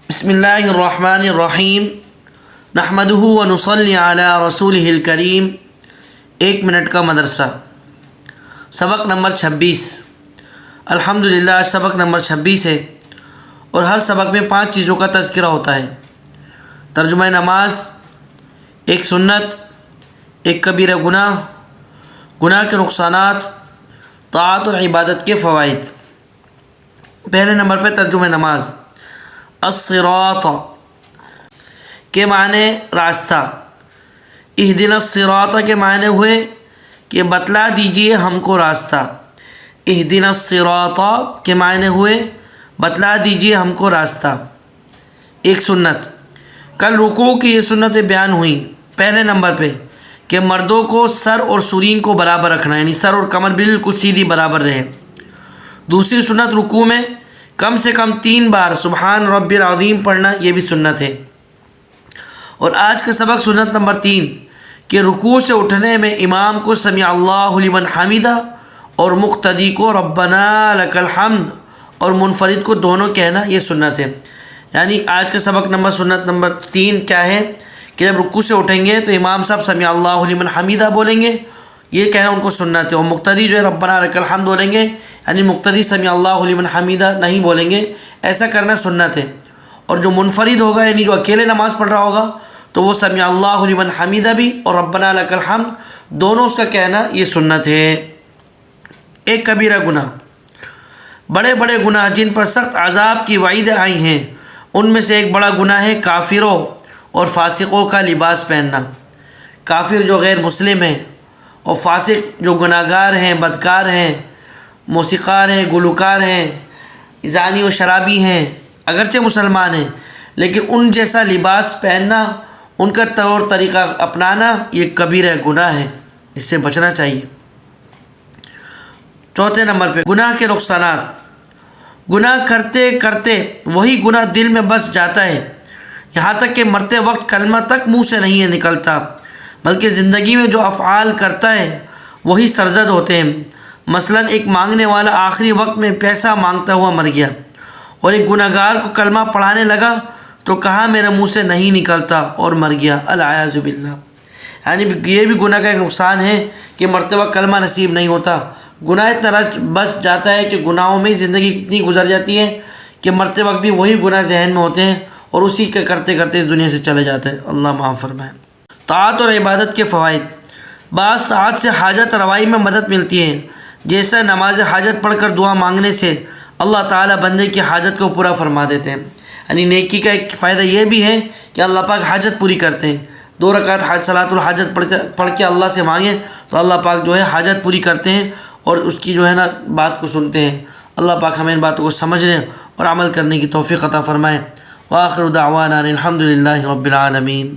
بسم اللہ الرحمن الرحیم نحمدہ ونصلی علی رسولہ الکریم۔ 1 منٹ کا مدرسہ، سبق نمبر 26۔ الحمدللہ سبق نمبر 26 ہے، اور ہر سبق میں 5 چیزوں کا تذکرہ ہوتا ہے: ترجمہ نماز، ایک سنت، ایک کبیرہ گناہ، گناہ کے نقصانات، طاعت اور عبادت کے فوائد۔ پہلے نمبر پہ ترجمہ نماز۔ الصراط کے معنی راستہ، اہدنا الصراط کے معنی ہوئے کہ بتلا دیجئے ہم کو راستہ، اہدنا الصراط کے معنی ہوئے بتلا دیجئے ہم کو راستہ۔ ایک سنت، کل رکوع کی یہ سنتیں بیان ہوئیں۔ پہلے نمبر پہ کہ مردوں کو سر اور سرین کو برابر رکھنا، یعنی سر اور کمر بالکل سیدھی برابر رہے۔ دوسری سنت، رکوع میں کم سے کم 3 بار سبحان رب العظیم پڑھنا، یہ بھی سنت ہے۔ اور آج کا سبق سنت نمبر 3 کہ رکوع سے اٹھنے میں امام کو سمیع اللہ لمن حمیدہ اور مقتدی کو ربنا لک الحمد اور منفرد کو دونوں کہنا، یہ سنت ہے۔ یعنی آج کا سبق سنت نمبر 3 کیا ہے کہ جب رکوع سے اٹھیں گے تو امام صاحب سمیع اللہ لمن حمیدہ بولیں گے، یہ کہنا ان کو سنت ہے، اور مقتدی جو ہے ربنا لک الحمد بولیں گے، یعنی مقتدی سمیع اللہ لمن حمیدہ نہیں بولیں گے، ایسا کرنا سنت ہے۔ اور جو منفرد ہوگا، یعنی جو اکیلے نماز پڑھ رہا ہوگا، تو وہ سمیع اللہ لمن حمیدہ بھی اور ربنا لک الحمد دونوں اس کا کہنا، یہ سنت ہے۔ ایک کبیرہ گناہ، بڑے بڑے گناہ جن پر سخت عذاب کی وعیدیں آئی ہیں، ان میں سے ایک بڑا گناہ ہے کافروں اور فاسقوں کا لباس پہننا۔ کافر جو غیر مسلم ہیں، اور فاسق جو گناہگار ہیں، بدکار ہیں، موسیقار ہیں، گلوکار ہیں، زانی و شرابی ہیں، اگرچہ مسلمان ہیں لیکن ان جیسا لباس پہننا، ان کا طور طریقہ اپنانا، یہ کبیرہ گناہ ہے، اس سے بچنا چاہیے۔ چوتھے نمبر پہ گناہ کے نقصانات، گناہ کرتے کرتے وہی گناہ دل میں بس جاتا ہے، یہاں تک کہ مرتے وقت کلمہ تک منہ سے نہیں نکلتا، بلکہ زندگی میں جو افعال کرتا ہے وہی سرزد ہوتے ہیں۔ مثلا ایک مانگنے والا آخری وقت میں پیسہ مانگتا ہوا مر گیا، اور ایک گناہگار کو کلمہ پڑھانے لگا تو کہا میرے منہ سے نہیں نکلتا اور مر گیا، العیاذ باللہ۔ یعنی یہ بھی گناہ کا ایک نقصان ہے کہ مرتے وقت کلمہ نصیب نہیں ہوتا، گناہ اتنا بس جاتا ہے کہ گناہوں میں زندگی کتنی گزر جاتی ہے کہ مرتے وقت بھی وہی گناہ ذہن میں ہوتے ہیں، اور اسی کے کرتے کرتے اس دنیا سے چلے جاتے ہیں، اللہ معاف فرمائے۔ طاعت اور عبادت کے فوائد، بعض طاعت سے حاجت روائی میں مدد ملتی ہے، جیسا نماز حاجت پڑھ کر دعا مانگنے سے اللہ تعالیٰ بندے کی حاجت کو پورا فرما دیتے ہیں۔ یعنی نیکی کا ایک فائدہ یہ بھی ہے کہ اللہ پاک حاجت پوری کرتے ہیں۔ 2 رکعت صلاۃ الحاجت پڑھ کے اللہ سے مانگیں تو اللہ پاک جو ہے حاجت پوری کرتے ہیں، اور اس کی جو ہے بات کو سنتے ہیں۔ اللہ پاک ہمیں ان باتوں کو سمجھنے اور عمل کرنے کی توفیق عطا فرمائے۔ وآخر دعوانا الحمدللہ رب العالمین۔